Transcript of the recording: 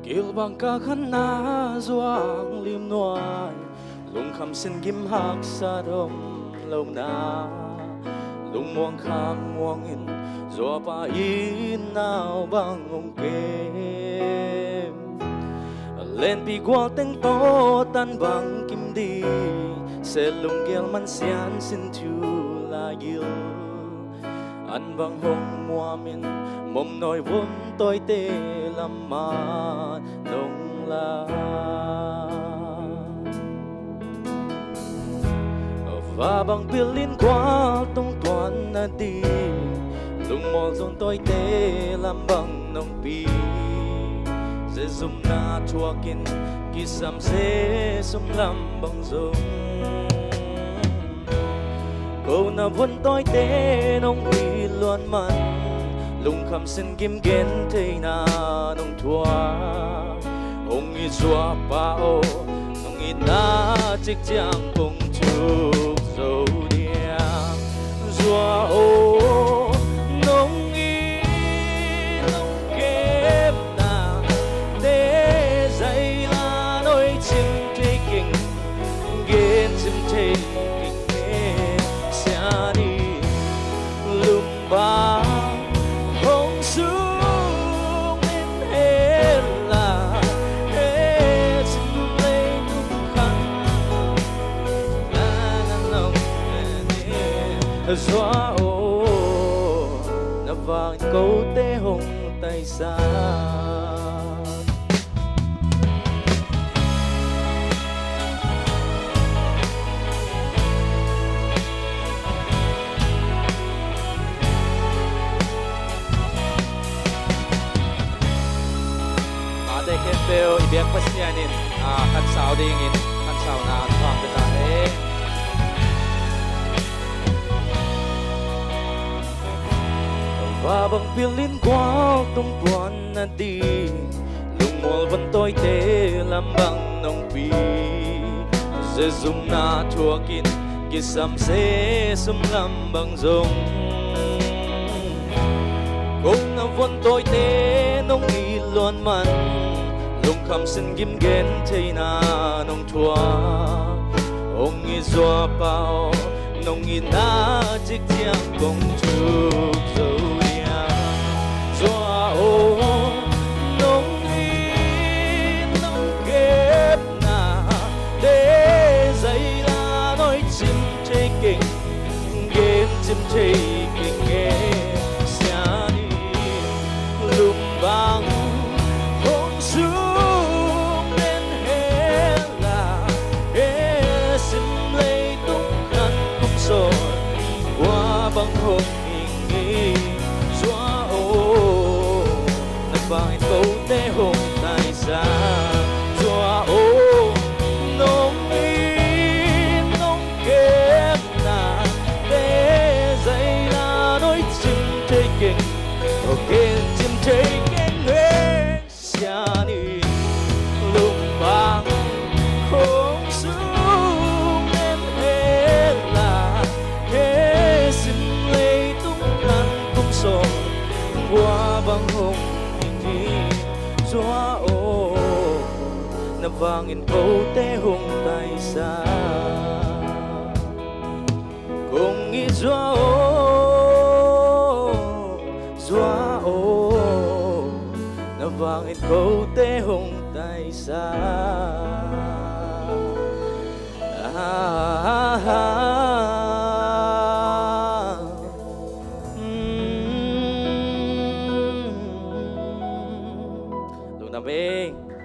Kêu bằng ca khăn na doang lim noai lung khăm xin kim hạc sa đông lâu na lung muang khang muang in doa pa in nào bang ông kem lên pi qual teng to tan bang kim đi se lung gel man sian xin chu la gil an bang hong mua min mom nói vốn tôi tê làm mà nông la và bằng pilin qua tung toàn na đi lung mol zon tôi tê làm bằng nông pi sẽ dùng na chua kin kisam sẽ sum làm bằng zong câu na vốn tôi tê nông pi luôn man lung khăm xin kim gen thế na nông thua ông nghĩ xóa pa ô nông nghĩ na chiếc giang cùng chúc dấu điang xóa ô nông nghĩ nông kém na để dây la đôi chim thế kinh gen chim thế kinh nghe xa đi lum ba xóa ô na vàng câu tê hồng tay xa Ate kempeo ibiak pasyanin kan sao dingin kan sao na thang betane và bằng pilin qua tung toàn na đi lung mol vẫn tôi tê làm bằng nông pi sẽ dùng na chua kin kisam sẽ sum làm bằng zong cũng na vẫn tôi tê nông y luôn man lung khăm xin kim gen thế na nông thua ông y doa pao nông y na chiếc giang công chúc dấu doa ô nông y nông kép na để dây la nói chim thế kinh gen chim thế kinh nghe xa đi lum bang hong xuống nên hết là để xin lấy tung khăn không rồi qua băng hồng nghi vàng câu tê hồng tay xa doa ô nông y nông kép na để dây la nói chim thế kinh ok chim thế kinh nghe xa đi lung bang không xuống nên hết là thế xin lấy tung khăn không rồi qua băng hồng doa ô na vangin câu tê hồng tay xa cùng nghĩ doa ô na vangin câu tê hồng tay xa Luna Bing